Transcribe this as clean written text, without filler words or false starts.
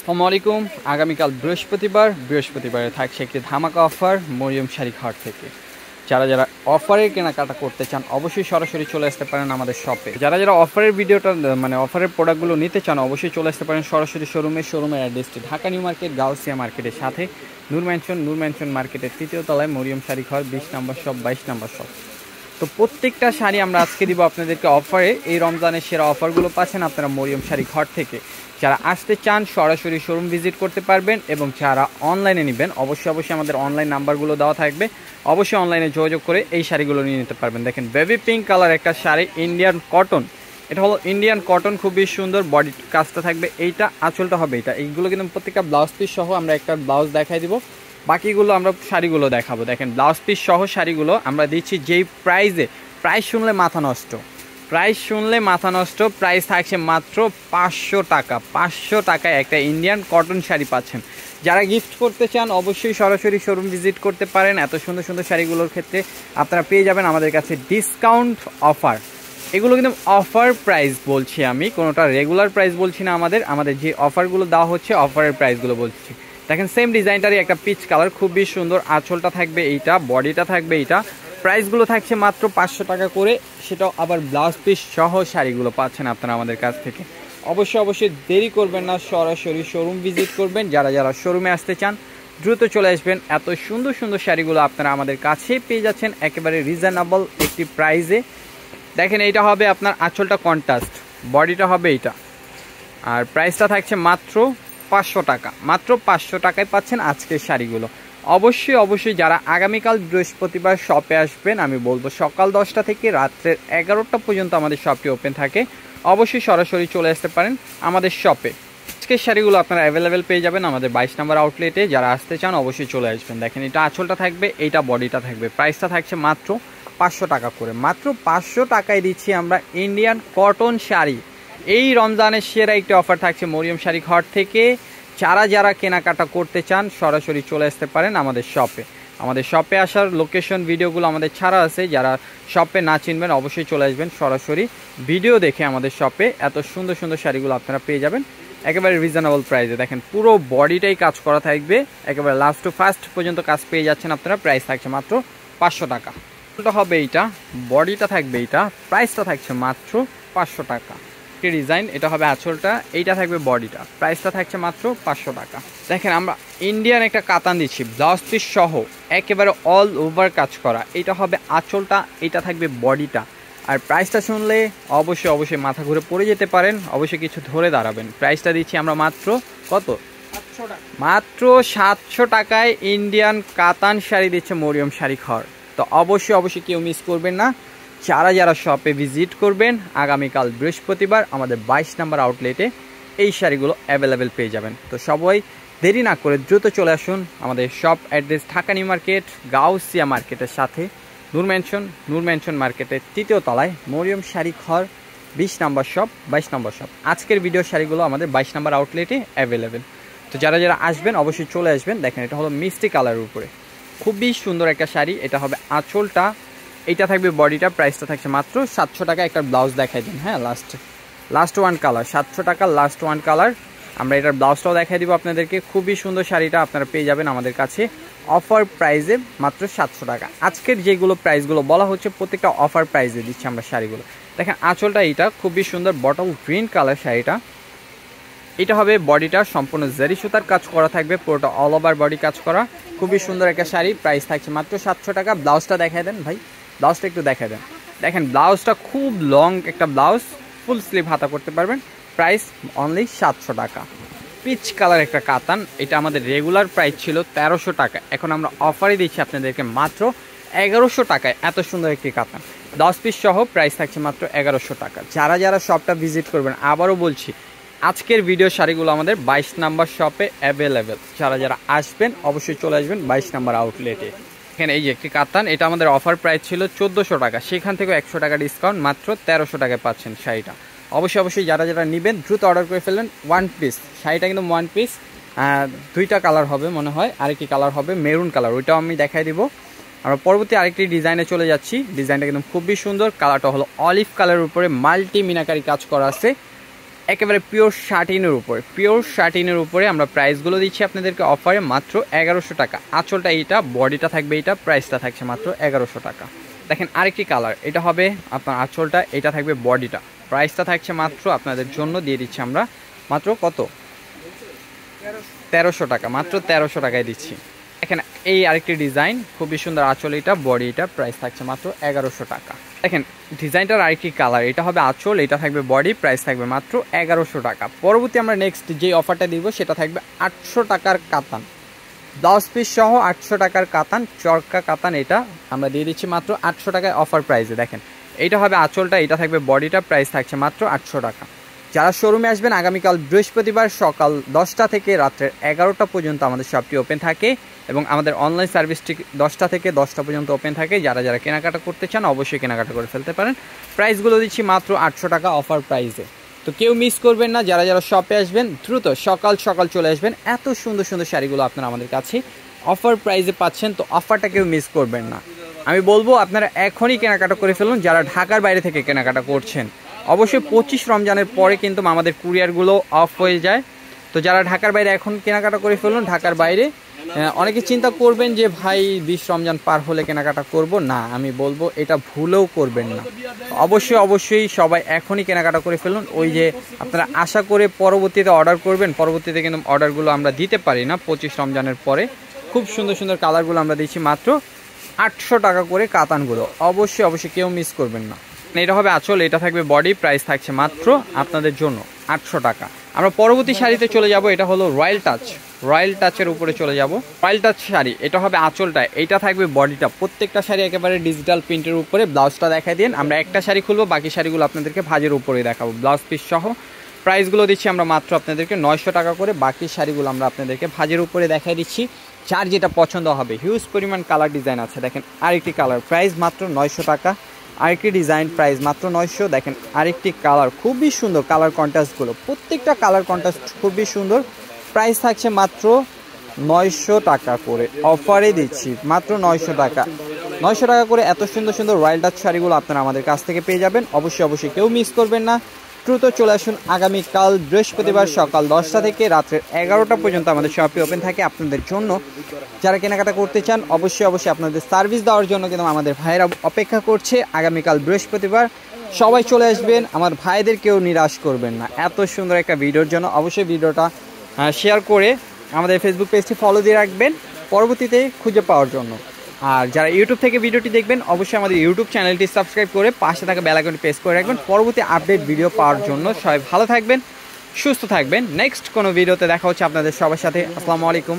আসসালামু আলাইকুম। আগামীকাল বৃহস্পতিবারে থাকছে একটি ধামাকা অফার মরিয়ম শাড়ি ঘর থেকে। যারা অফারের কেনাকাটা করতে চান অবশ্যই সরাসরি চলে আসতে পারেন আমাদের শপে। যারা অফারের ভিডিওটা অফারের প্রোডাক্টগুলো নিতে চান অবশ্যই চলে আসতে পারেন সরাসরি শোরুমের অ্যাড্রেসটি ঢাকা নিউ মার্কেট, গাউসিয়া মার্কেটের সাথে নূর ম্যানশন মার্কেটের ৩য় তলায় মরিয়ম শাড়ি ঘর, ২০ নম্বর শপ, ২২ নম্বর শপ। তো প্রত্যেকটা শাড়ি আমরা আজকে দিব আপনাদেরকে অফারে। এই রমজানের সেরা অফারগুলো পাচ্ছেন আপনারা মরিয়ম শাড়ি ঘর থেকে। যারা আসতে চান সরাসরি শোরুম ভিজিট করতে পারবেন, এবং যারা অনলাইনে নেবেন অবশ্যই আমাদের অনলাইন নাম্বারগুলো দেওয়া থাকবে, অবশ্যই অনলাইনে যোগাযোগ করে এই শাড়িগুলো নিয়ে নিতে পারবেন। দেখেন বেবি পিঙ্ক কালার একটা শাড়ি, ইন্ডিয়ান কটন। এটা হলো ইন্ডিয়ান কটন, খুবই সুন্দর। বডি কাজটা থাকবে এইটা, আঁচলটা হবে এটা। এইগুলো কিন্তু প্রত্যেকটা ব্লাউজ পিস সহ আমরা একটা ব্লাউজ দেখাই দিব, বাকিগুলো আমরা শাড়িগুলো দেখাবো। দেখেন ব্লাউজ পিস সহ শাড়িগুলো আমরা দিচ্ছি যেই প্রাইসে, প্রাইস শুনলে মাথা নষ্ট, প্রাইস থাকছে মাত্র 500 টাকা। 500 টাকায় একটা ইন্ডিয়ান কটন শাড়ি পাচ্ছেন। যারা গিফট করতে চান অবশ্যই সরাসরি শোরুম ভিজিট করতে পারেন। এত সুন্দর সুন্দর শাড়িগুলোর ক্ষেত্রে আপনারা পেয়ে যাবেন আমাদের কাছে ডিসকাউন্ট অফার। এগুলো কিন্তু অফার প্রাইস বলছি আমি, কোনোটা রেগুলার প্রাইস বলছি না। আমাদের যে অফারগুলো দেওয়া হচ্ছে অফারের প্রাইসগুলো বলছি। দেখেন সেম ডিজাইনটারই একটা পিচ কালার, খুবই সুন্দর। আঁচলটা থাকবে এইটা, বডিটা থাকবে এইটা। প্রাইসগুলো থাকছে মাত্র 500 টাকা করে, সেটাও আবার ব্লাউজ পিস সহ শাড়িগুলো পাচ্ছেন আপনারা আমাদের কাছ থেকে। অবশ্যই দেরি করবেন না, সরাসরি শোরুম ভিজিট করবেন। যারা শোরুমে আসতে চান দ্রুত চলে আসবেন। এত সুন্দর সুন্দর শাড়িগুলো আপনারা আমাদের কাছেই পেয়ে যাচ্ছেন একেবারে রিজনেবল একটি প্রাইসে। দেখেন এইটা হবে আপনার আঁচলটা কন্ট্রাস্ট, বডিটা হবে এইটা, আর প্রাইসটা থাকছে মাত্র 500 টাকা। মাত্র 500 টাকায় পাচ্ছেন আজকের শাড়িগুলো। অবশ্যই যারা আগামীকাল বৃহস্পতিবার শপে আসবেন, আমি বলবো সকাল 10টা থেকে রাত্রের 11টা পর্যন্ত আমাদের শপটি ওপেন থাকে। অবশ্যই সরাসরি চলে আসতে পারেন আমাদের শপে। আজকের শাড়িগুলো আপনারা অ্যাভেলেবেল পেয়ে যাবেন আমাদের 22 নম্বর আউটলেটে। যারা আসতে চান অবশ্যই চলে আসবেন। দেখেন এটা আঁচলটা থাকবে, এইটা বডিটা থাকবে। প্রাইসটা থাকছে মাত্র 500 টাকা করে। মাত্র 500 টাকায় দিচ্ছি আমরা ইন্ডিয়ান কটন শাড়ি। এই রমজানের সেরা একটি অফার থাকছে মরিয়ম শাড়ি ঘর থেকে। যারা কেনাকাটা করতে চান সরাসরি চলে আসতে পারেন আমাদের শপে। আমাদের শপে আসার লোকেশন ভিডিওগুলো আমাদের ছাড়া আছে। যারা শপে না চিনবেন অবশ্যই চলে আসবেন সরাসরি ভিডিও দেখে আমাদের শপে। এত সুন্দর সুন্দর শাড়িগুলো আপনারা পেয়ে যাবেন একেবারে রিজনেবল প্রাইসে। দেখেন পুরো বডিটাই কাজ করা থাকবে, একেবারে লাস্ট টু ফার্স্ট পর্যন্ত কাজ পেয়ে যাচ্ছেন আপনারা। প্রাইস থাকছে মাত্র 500 টাকা। হবে এইটা, বডিটা থাকবে এইটা, প্রাইসটা থাকছে মাত্র 500 টাকা। ডিজাইন এটা হবে আঁচলটা, এইটা থাকবে বডিটা, প্রাইসটা থাকছে মাত্র 500 টাকা। দেখেন আমরা ইন্ডিয়ান একটা কাতান দিচ্ছি ব্লাউজ পিস সহ, একেবারে অল ওভার কাজ করা। এটা হবে আঁচলটা, এটা থাকবে বডিটা, আর প্রাইসটা শুনলে অবশ্যই মাথা ঘুরে পড়ে যেতে পারেন। অবশ্যই কিছু ধরে দাঁড়াবেন। প্রাইসটা দিচ্ছি আমরা মাত্র কত? মাত্র 700 টাকায় ইন্ডিয়ান কাতান শাড়ি দিচ্ছে মরিয়ম শাড়ি ঘর। তো অবশ্যই কেউ মিস করবেন না। যারা শপে ভিজিট করবেন আগামীকাল বৃহস্পতিবার আমাদের 22 নম্বর আউটলেটে এই শাড়িগুলো অ্যাভেলেবেল পেয়ে যাবেন। তো সবাই দেরি না করে দ্রুত চলে আসুন। আমাদের shop address Dhaka new market, Gausia মার্কেটের সাথে নূর ম্যানশন মার্কেটের 3য় তলায় মরিয়ম শাড়ি ঘর, 20 নম্বর শপ, 22 নম্বর শপ। আজকের ভিডিও শাড়িগুলো আমাদের 22 নম্বর আউটলেটে অ্যাভেলেবেল। তো যারা আসবেন অবশ্যই চলে আসবেন। দেখেন এটা হলো মিষ্টি কালারের উপরে, খুবই সুন্দর একটা শাড়ি। এটা হবে আঁচলটা, এইটা থাকবে বডিটা, প্রাইসটা থাকছে মাত্র 700 টাকা। একটা ব্লাউজ দেখাই দিন। হ্যাঁ, লাস্ট ওয়ান কালার, 700 টাকা লাস্ট ওয়ান কালার। আমরা এটার ব্লাউজটাও দেখাই দিব আপনাদেরকে। খুবই সুন্দর শাড়িটা আপনারা পেয়ে যাবেন আমাদের কাছে অফার প্রাইসে মাত্র 700 টাকা। আজকের যেগুলো প্রাইসগুলো বলা হচ্ছে প্রত্যেকটা অফার প্রাইসে দিচ্ছি আমরা শাড়িগুলো। দেখেন আঁচলটা এইটা খুবই সুন্দর বটল গ্রিন কালার শাড়িটা। এটা হবে বডিটা, সম্পূর্ণ জারি সুতার কাজ করা থাকবে, পুরোটা অল ওভার বডি কাজ করা। খুবই সুন্দর একটা শাড়ি, প্রাইস থাকছে মাত্র 700 টাকা। ব্লাউজটা দেখাই দেন ভাই, ব্লাউজটা একটু দেখাই দেন। দেখেন ব্লাউজটা খুব লং একটা ব্লাউজ, ফুল স্লিভ হাতা করতে পারবেন। প্রাইস অনলি 700 টাকা। পিচ কালার একটা কাতান, এটা আমাদের রেগুলার প্রাইস ছিল 1300 টাকা, এখন আমরা অফারে দিচ্ছি আপনাদেরকে মাত্র 1100 টাকায়। এত সুন্দর একটি কাতান 10 পিস সহ প্রাইস থাকছে মাত্র 1100 টাকা। যারা শপটা ভিজিট করবেন, আবারও বলছি আজকের ভিডিও শাড়িগুলো আমাদের 22 নাম্বার শপে অ্যাভেলেবেল। যারা আসবেন অবশ্যই চলে আসবেন 22 নাম্বার আউটলেটে। এখানে এই যে একটি কাতান, এটা আমাদের অফার প্রাইস ছিল 1400 টাকা, সেখান থেকে 100 টাকা ডিসকাউন্ট, মাত্র 1300 টাকায় পাচ্ছেন শাড়িটা। অবশ্যই যারা নেবেন দ্রুত অর্ডার করে ফেলবেন। ওয়ান পিস শাড়িটা কিন্তু ওয়ান পিস, দুইটা কালার হবে মনে হয়, আরেকটি কালার হবে মেরুন কালার, ওইটাও আমি দেখাই দিব। আমরা পরবর্তী আরেকটি ডিজাইনে চলে যাচ্ছি। ডিজাইনটা কিন্তু খুবই সুন্দর, কালারটা হলো অলিভ কালারের উপরে মাল্টি মিনাকারি কাজ করা আছে। একেবারে পিওর শার্টিনের উপরে আমরা প্রাইসগুলো দিচ্ছি আপনাদেরকে অফারে মাত্র 1100 টাকা। আঁচলটা এইটা, বডিটা থাকবে এইটা, প্রাইসটা থাকছে মাত্র 1100 টাকা। দেখেন আরেকটি কালার, এটা হবে আপনার আঁচলটা, এটা থাকবে বডিটা, প্রাইসটা থাকছে মাত্র আপনাদের জন্য দিয়ে দিচ্ছি আমরা মাত্র কত, 1300 টাকা, মাত্র 1300 টাকায় দিচ্ছি। দেখেন এই আরেকটি ডিজাইন, খুবই সুন্দর আঁচল, এটা বডি, এটা প্রাইস থাকছে মাত্র 1100 টাকা। দেখেন ডিজাইনটার আরেকটি কালার, এটা হবে আঁচল, এটা থাকবে বডি, প্রাইস থাকবে মাত্র 1100 টাকা। পরবর্তী আমরা নেক্সট যে অফারটা দিব সেটা থাকবে 800 টাকার কাতান, 10 পিস সহ 800 টাকার কাতান, চরকা কাতান, এটা আমরা দিয়ে দিচ্ছি মাত্র 800 টাকায় অফার প্রাইসে। দেখেন এইটা হবে আঁচলটা, এটা থাকবে বডিটা, প্রাইস থাকছে মাত্র 800 টাকা। যারা শোরুমে আসবেন আগামীকাল বৃহস্পতিবার সকাল 10টা থেকে রাত্রের 11টা পর্যন্ত আমাদের শপটি ওপেন থাকে এবং আমাদের অনলাইন সার্ভিসটি 10টা থেকে 10টা পর্যন্ত ওপেন থাকে। যারা যারা কেনাকাটা করতে চান অবশ্যই কেনাকাটা করে ফেলতে পারেন। প্রাইসগুলো দিচ্ছি মাত্র 800 টাকা অফার প্রাইসে। তো কেউ মিস করবেন না, যারা যারা শপে আসবেন দ্রুত সকাল সকাল চলে আসবেন। এত সুন্দর সুন্দর শাড়িগুলো আপনারা আমাদের কাছে অফার প্রাইসে পাচ্ছেন, তো অফারটা কেউ মিস করবেন না। আমি বলবো আপনারা এখনই কেনাকাটা করে ফেলুন। যারা ঢাকার বাইরে থেকে কেনাকাটা করছেন অবশ্যই 25 রমজানের পরে কিন্তু আমাদের কুরিয়ারগুলো অফ হয়ে যায়। তো যারা ঢাকার বাইরে এখন কেনাকাটা করে ফেলুন। ঢাকার বাইরে অনেকে চিন্তা করবেন যে ভাই 20 রমজান পার হলে কেনাকাটা করব, না, আমি বলবো এটা ভুলেও করবেন না। অবশ্যই সবাই এখনই কেনাকাটা করে ফেলুন। ওই যে আপনারা আশা করে পরবর্তীতে অর্ডার করবেন, পরবর্তীতে কিন্তু অর্ডারগুলো আমরা দিতে পারি না 25 রমজানের পরে। খুব সুন্দর সুন্দর কালারগুলো আমরা দিচ্ছি মাত্র 800 টাকা করে কাতানগুলো, অবশ্যই কেউ মিস করবেন না। এটা হবে আঁচল, এটা থাকবে বডি, প্রাইস থাকছে মাত্র আপনাদের জন্য 800 টাকা। আমরা পরবর্তী শাড়িতে চলে যাব, এটা হলো রয়্যাল টাচের উপরে চলে যাব। রয়্যাল টাচ শাড়ি, এটা হবে আঁচলটা, এটা থাকবে বডিটা, প্রত্যেকটা শাড়ি একেবারে ডিজিটাল প্রিন্টের উপরে। ব্লাউজটা দেখাই দিন, আমরা একটা শাড়ি খুলবো, বাকি শাড়িগুলো আপনাদেরকে ভাজের উপরে দেখাবো ব্লাউজ পিস সহ। প্রাইসগুলো দিচ্ছি আমরা মাত্র আপনাদেরকে 900 টাকা করে, বাকি শাড়িগুলো আমরা আপনাদেরকে ভাজের উপরে দেখাই দিচ্ছি। যার যেটা পছন্দ হবে, হিউজ পরিমাণ কালার ডিজাইন আছে। দেখেন আরেকটি কালার, প্রাইস মাত্র 900 টাকা। আরেকটি ডিজাইন, প্রাইস মাত্র 900। দেখেন আরেকটি কালার, খুবই সুন্দর কালার কন্ট্রাস্টগুলো, প্রত্যেকটা কালার কন্ট্রাস্ট খুবই সুন্দর। প্রাইস থাকছে মাত্র 900 টাকা করে, অফারে দিচ্ছি মাত্র 900 টাকা। 900 টাকা করে এত সুন্দর সুন্দর রয়্যাল টাচ শাড়িগুলো আপনারা আমাদের কাছ থেকে পেয়ে যাবেন। অবশ্যই কেউ মিস করবেন না, দ্রুত চলে আসুন। আগামীকাল বৃহস্পতিবার সকাল 10টা থেকে রাত্রের 11টা পর্যন্ত আমাদের শপটি ওপেন থাকে আপনাদের জন্য। যারা কেনাকাটা করতে চান অবশ্যই আপনাদের সার্ভিস দেওয়ার জন্য কিন্তু আমাদের ভাইয়েরা অপেক্ষা করছে। আগামীকাল বৃহস্পতিবার সবাই চলে আসবেন, আমার ভাইদের কেউ নিরাশ করবেন না। এত সুন্দর একটা ভিডিওর জন্য অবশ্যই ভিডিওটা শেয়ার করে আমাদের ফেসবুক পেজটি ফলো দিয়ে রাখবেন পরবর্তীতে খুঁজে পাওয়ার জন্য। আর যারা ইউটিউব থেকে ভিডিওটি দেখবেন অবশ্যই আমাদের ইউটিউব চ্যানেলটি সাবস্ক্রাইব করে পাশে থাকা বেল আইকনটি প্রেস করে রাখবেন পরবর্তী আপডেট ভিডিও পাওয়ার জন্য। সবাই ভালো থাকবেন, সুস্থ থাকবেন। নেক্সট কোনো ভিডিওতে দেখা হচ্ছে আপনাদের সবার সাথে। আসসালামু আলাইকুম।